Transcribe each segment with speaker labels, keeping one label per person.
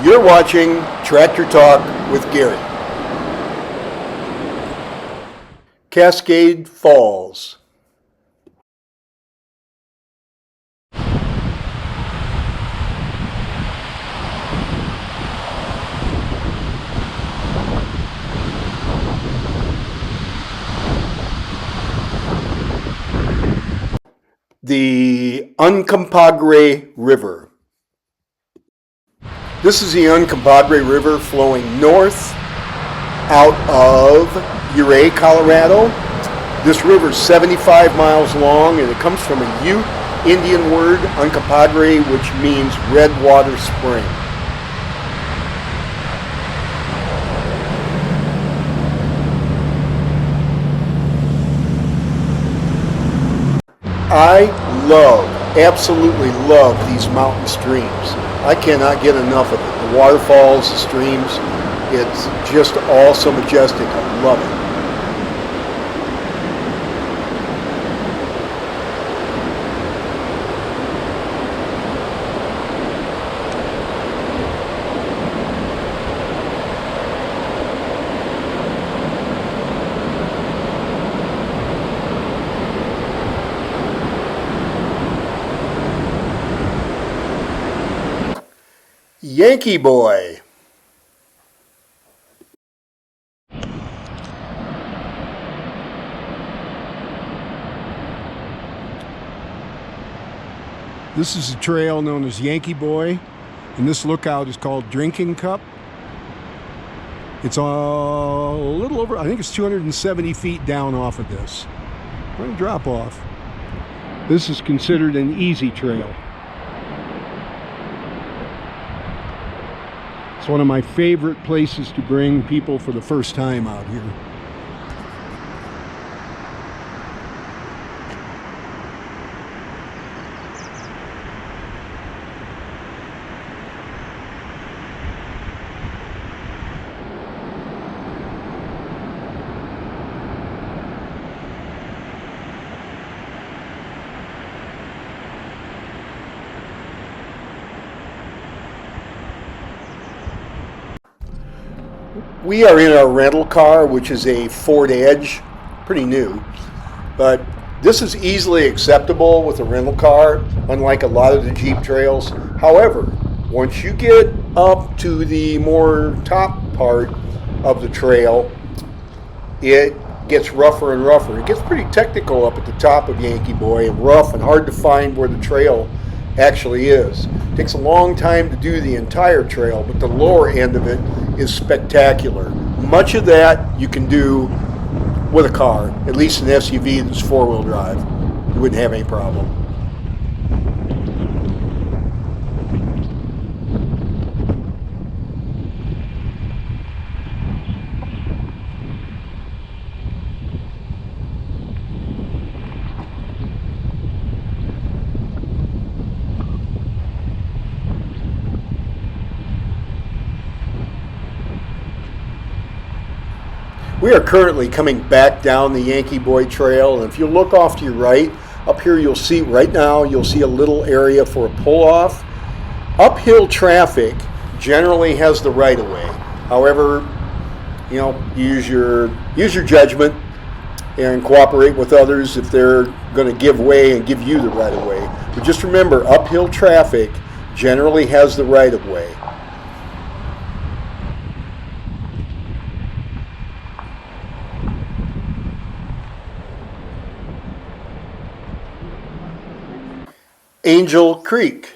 Speaker 1: You're watching Tractor Talk with Gary. Cascade Falls. The Uncompahgre River. This is the Uncompahgre River flowing north out of Ouray, Colorado. This river is 75 miles long and it comes from a Ute Indian word, Uncompahgre, which means red water spring. I absolutely love these mountain streams. I cannot get enough of it. The waterfalls, the streams, it's just all so majestic. I love it. Yankee Boy. This is a trail known as Yankee Boy, and this lookout is called Drinking Cup. It's a little over, I think it's 270 feet down off of this. We're going to drop off. This is considered an easy trail. It's one of my favorite places to bring people for the first time out here. We are in our rental car, which is a Ford Edge, pretty new, but this is easily acceptable with a rental car, unlike a lot of the Jeep trails. However, once you get up to the more top part of the trail, it gets rougher and rougher. It gets pretty technical up at the top of Yankee Boy and rough and hard to find where the trail actually is. It takes a long time to do the entire trail, but the lower end of it is spectacular. Much of that you can do with a car, at least an SUV that's four-wheel drive. You wouldn't have any problem. We are currently coming back down the Yankee Boy Trail, and if you look off to your right, up here you'll see a little area for a pull-off. Uphill traffic generally has the right-of-way. However, use your judgment and cooperate with others if they're going to give way and give you the right-of-way. But just remember, uphill traffic generally has the right-of-way. Angel Creek.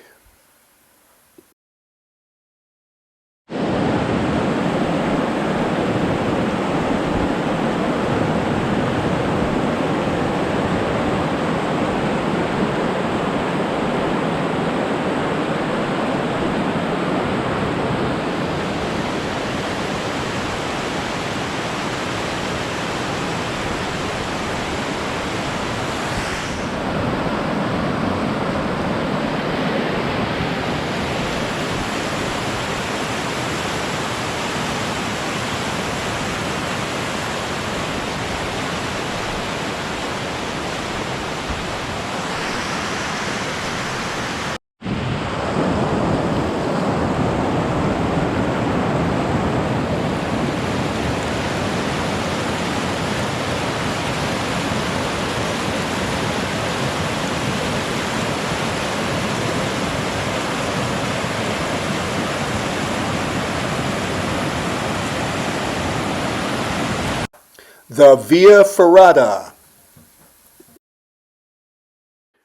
Speaker 1: the Via Ferrata.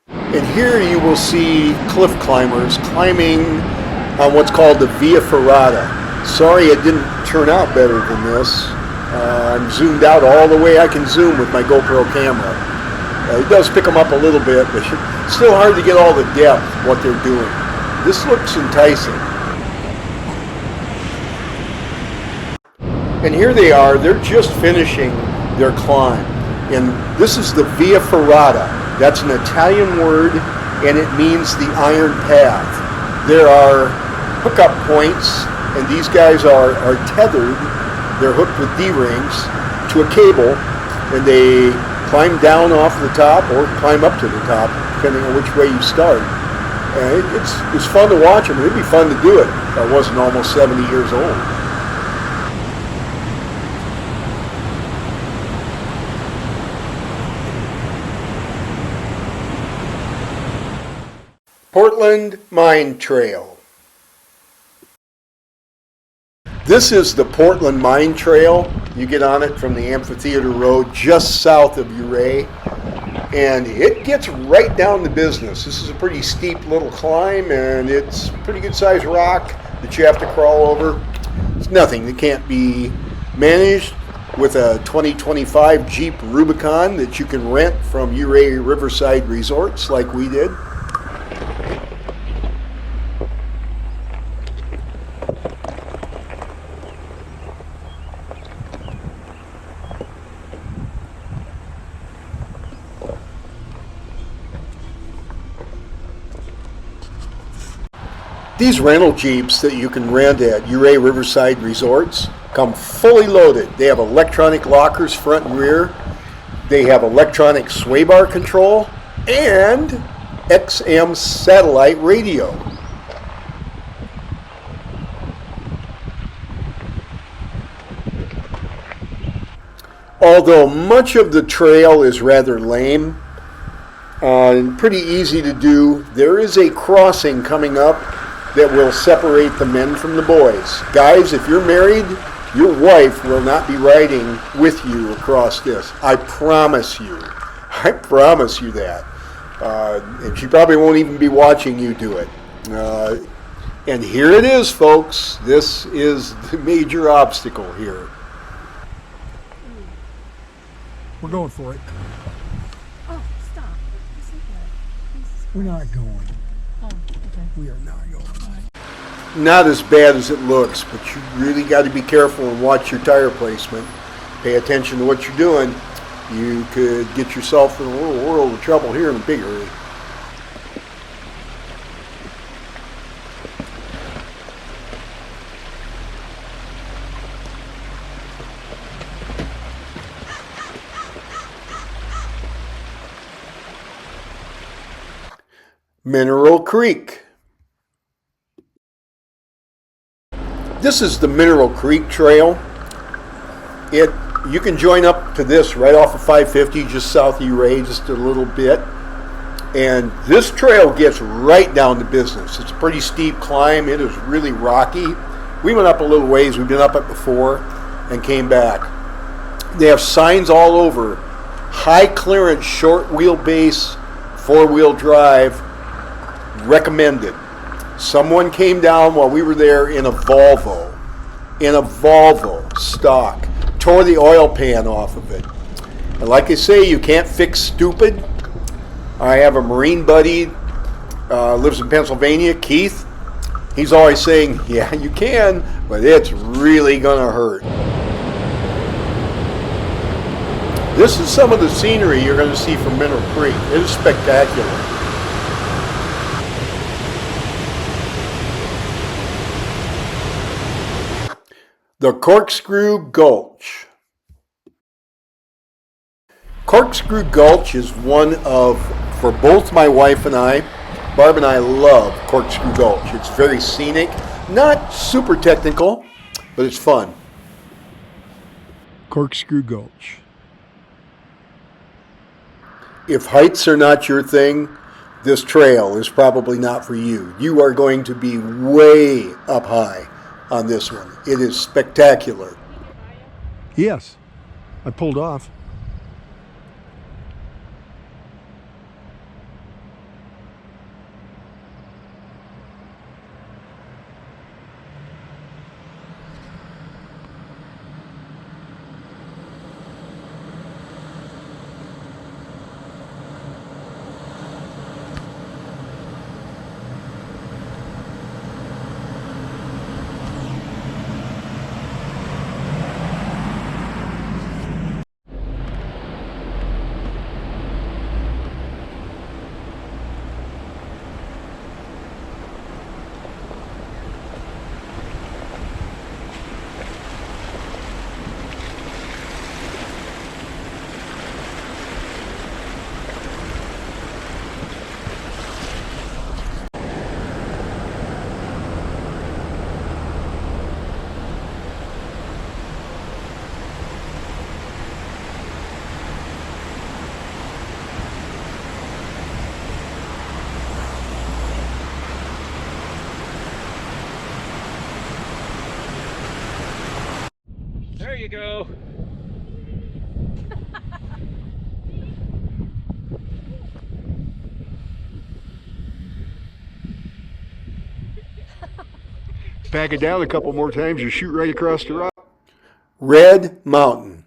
Speaker 1: And here you will see cliff climbers climbing on what's called the Via Ferrata. Sorry it didn't turn out better than this. I'm zoomed out all the way I can zoom with my GoPro camera. It does pick them up a little bit, but it's still hard to get all the depth of what they're doing. This looks enticing. And here they are, they're just finishing their climb. And this is the Via Ferrata. That's an Italian word, and it means the iron path. There are hookup points, and these guys are tethered. They're hooked with D-rings to a cable, and they climb down off the top or climb up to the top, depending on which way you start. And it's fun to watch them. It'd be fun to do it if I wasn't almost 70 years old. Portland Mine Trail. This is the Portland Mine Trail. You get on it from the Amphitheater Road just south of Ouray, and it gets right down to business. This is a pretty steep little climb, and it's a pretty good sized rock that you have to crawl over. It's nothing that can't be managed with a 2025 Jeep Rubicon that you can rent from Ouray Riverside Resorts like we did. These rental Jeeps that you can rent at Ouray Riverside Resorts come fully loaded. They have electronic lockers front and rear. They have electronic sway bar control and XM satellite radio. Although much of the trail is rather lame and pretty easy to do, there is a crossing coming up that will separate the men from the boys. Guys, if you're married, your wife will not be riding with you across this. I promise you. I promise you that. And she probably won't even be watching you do it. And here it is, folks. This is the major obstacle here.
Speaker 2: We're going for it.
Speaker 3: Oh, stop.
Speaker 2: We're not going.
Speaker 3: Oh, okay.
Speaker 2: We are not going.
Speaker 1: Not as bad as it looks, but you really got to be careful and watch your tire placement. Pay attention to what you're doing. You could get yourself in a little world of trouble here in a big hurry. Mineral Creek. This is the Mineral Creek Trail. You can join up to this right off of 550, just south of Ouray, just a little bit. And this trail gets right down to business. It's a pretty steep climb. It is really rocky. We went up a little ways. We've been up it before and came back. They have signs all over. High clearance, short wheelbase, 4-wheel drive, recommended. Someone came down while we were there in a Volvo stock, tore the oil pan off of it. And like I say, you can't fix stupid. I have a Marine buddy, lives in Pennsylvania, Keith. He's always saying, yeah, you can, but it's really gonna hurt. This is some of the scenery you're gonna see from Mineral Creek. It is spectacular. The Corkscrew Gulch. Corkscrew Gulch is one of, for both my wife and I, Barb and I love Corkscrew Gulch. It's very scenic, not super technical, but it's fun.
Speaker 2: Corkscrew Gulch.
Speaker 1: If heights are not your thing, this trail is probably not for you. You are going to be way up high on this one. It is spectacular.
Speaker 2: Yes. I pulled off.
Speaker 4: There you go.
Speaker 2: Back it down a couple more times, you shoot right across the rock.
Speaker 1: Red Mountain.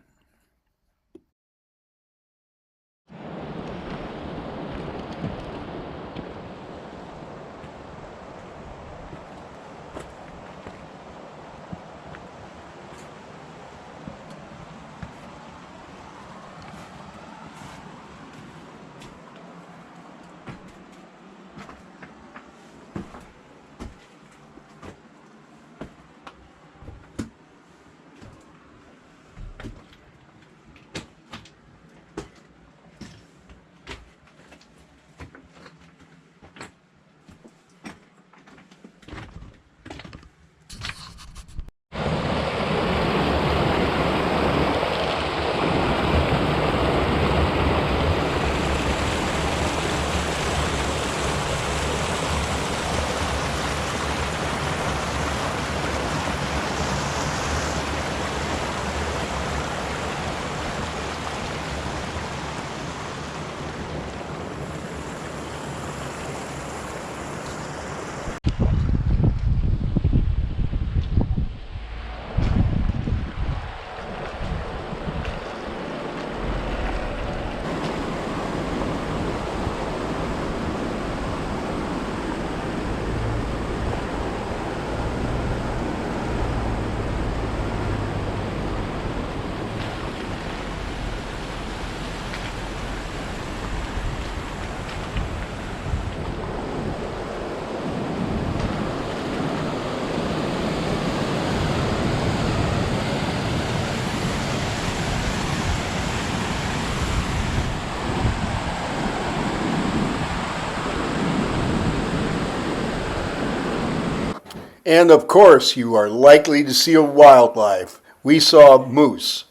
Speaker 1: And of course, you are likely to see a wildlife. We saw moose.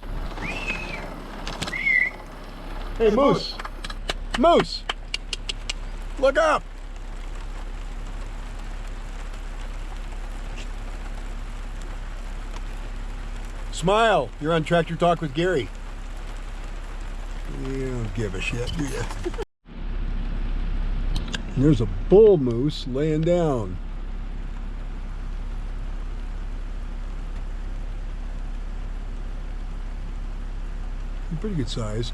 Speaker 2: Hey, Moose! Moose! Look up! Smile! You're on Tractor Talk with Gary. You don't give a shit, do you? There's a bull moose laying down. Pretty good sized.